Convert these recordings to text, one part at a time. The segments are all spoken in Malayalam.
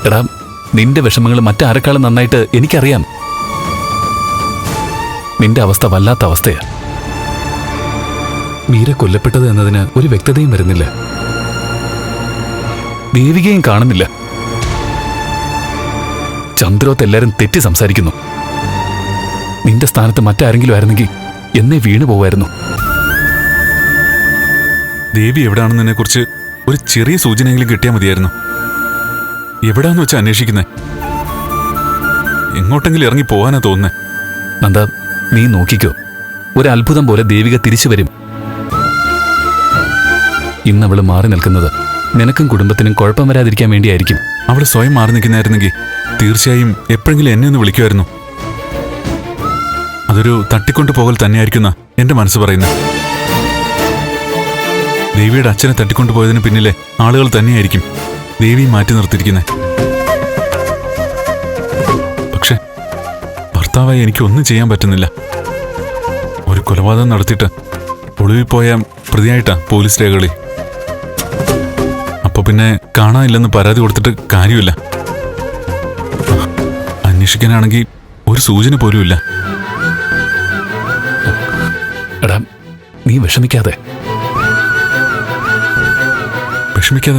എടാ, നിന്റെ വിഷമങ്ങൾ മറ്റാരെക്കാളും നന്നായിട്ട് എനിക്കറിയാം. നിന്റെ അവസ്ഥ വല്ലാത്ത അവസ്ഥയാ. മീര കൊല്ലപ്പെട്ടത് എന്നതിന് ഒരു വ്യക്തതയും വരുന്നില്ല. ദേവികയും കാണുന്നില്ല. ചന്ദ്രോത്ത് എല്ലാരും തെറ്റി സംസാരിക്കുന്നു. നിന്റെ സ്ഥാനത്ത് മറ്റാരെങ്കിലും ആയിരുന്നെങ്കിൽ എന്നെ വീണു പോവായിരുന്നു. ദേവി എവിടാണെന്നതിനെ കുറിച്ച് ഒരു ചെറിയ സൂചനയെങ്കിലും കിട്ടിയാൽ മതിയായിരുന്നു. എവിടാന്ന് വെച്ചാ അന്വേഷിക്കുന്നേ? എങ്ങോട്ടെങ്കിലും ഇറങ്ങി പോവാനാ തോന്നുന്നേ. നന്ദ, നീ നോക്കിക്കോ. ഒരു അത്ഭുതം പോലെ ദേവിക തിരിച്ചു വരും. ഇന്നവള് മാറി നിൽക്കുന്നത് നിനക്കും കുടുംബത്തിനും കുഴപ്പം വരാതിരിക്കാൻ വേണ്ടിയായിരിക്കും. അവൾ സ്വയം മാറി നിൽക്കുന്നായിരുന്നെങ്കിൽ തീർച്ചയായും എപ്പോഴെങ്കിലും എന്നെ ഒന്ന് വിളിക്കുമായിരുന്നു. അതൊരു തട്ടിക്കൊണ്ടു പോകൽ തന്നെയായിരിക്കുന്ന എന്റെ മനസ്സ് പറയുന്നത്. ദേവിയുടെ അച്ഛനെ തട്ടിക്കൊണ്ടുപോയതിന് പിന്നിലെ ആളുകൾ തന്നെയായിരിക്കും ദേവി മാറ്റി നിർത്തിയിരിക്കുന്നത്. പക്ഷെ ഭർത്താവായി എനിക്കൊന്നും ചെയ്യാൻ പറ്റുന്നില്ല. ഒരു കൊലപാതകം നടത്തിയിട്ട് ഒളിവിൽ പോയ പ്രതിയായിട്ടാ പോലീസ് രേഖകളിൽ. അപ്പൊ പിന്നെ കാണാനില്ലെന്ന് പരാതി കൊടുത്തിട്ട് കാര്യമില്ല. അന്വേഷിക്കാനാണെങ്കിൽ ഒരു സൂചന പോലും ഇല്ല. എടാ, നീ വിഷമിക്കാതെ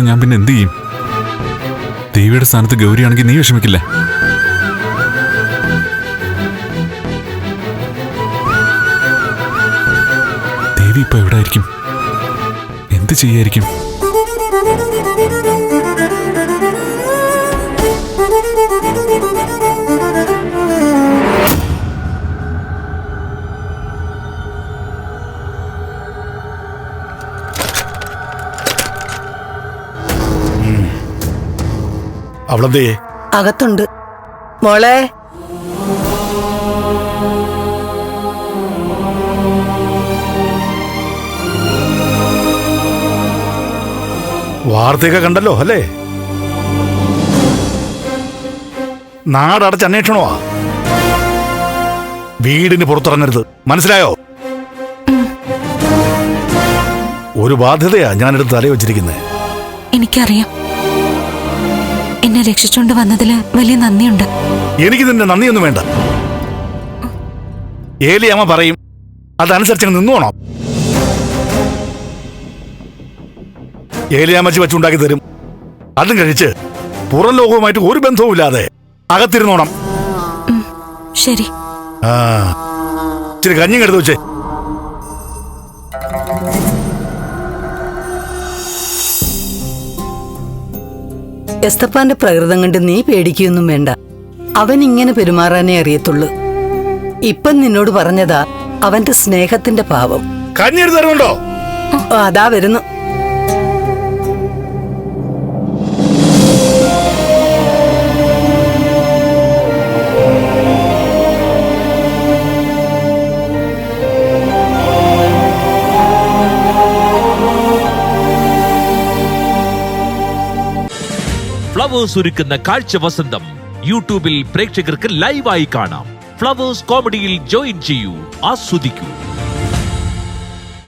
ഞാൻ പിന്നെ എന്ത് ചെയ്യും? ദേവിയുടെ സ്ഥാനത്ത് ഗൗരിയാണെങ്കിൽ നീ വിഷമിക്കില്ലേ? ദേവി ഇപ്പൊ എവിടായിരിക്കും? എന്ത് ചെയ്യായിരിക്കും? അവളെന്തേ? അകത്തുണ്ട്. മോളെ, വാർത്തയൊക്കെ കണ്ടല്ലോ അല്ലേ? നാടടച്ച് അന്വേഷണമാ. വീടിന് പുറത്തിറങ്ങരുത്, മനസ്സിലായോ? ഒരു ബാധ്യതയാ ഞാനെടുത്ത് തലയിൽ വെച്ചിരിക്കുന്നത്. എനിക്കറിയാം. എന്നെ രക്ഷിച്ചോണ്ട് വന്നതില് വലിയ നന്ദിയുണ്ട്. എനിക്ക് നിന്റെ നന്ദിയൊന്നും വേണ്ട. ഏലിയമ്മ പറയും, അതനുസരിച്ച് നിന്നോണം. ഏലിയാമ്മച്ചി വെച്ചുണ്ടാക്കി തരും. അതും കഴിച്ച് പുറം ലോകവുമായിട്ട് ഒരു ബന്ധവും ഇല്ലാതെ അകത്തിരുന്നോണം. ശരി. ആ, ഇച്ചിരി കഞ്ഞിങ് എടുത്ത് വെച്ചേ. എസ്തപ്പാന്റെ പ്രകൃതം കണ്ട് നീ പേടിക്കൊന്നും വേണ്ട. അവൻ ഇങ്ങനെ പെരുമാറാനേ അറിയത്തുള്ളൂ. ഇപ്പം നിന്നോട് പറഞ്ഞതാ അവന്റെ സ്നേഹത്തിന്റെ ഭാവം. കഞ്ഞി എടുത്ത് തരുന്നുണ്ടോ? അതാ വരുന്നു. ഫ്ലവേഴ്സ് ഒരുക്കുന്ന കാഴ്ച വസന്തം യൂട്യൂബിൽ പ്രേക്ഷകർക്ക് ലൈവായി കാണാം. ഫ്ലവേഴ്സ് കോമഡിയിൽ ജോയിൻ ചെയ്യൂ, ആസ്വദിക്കൂ.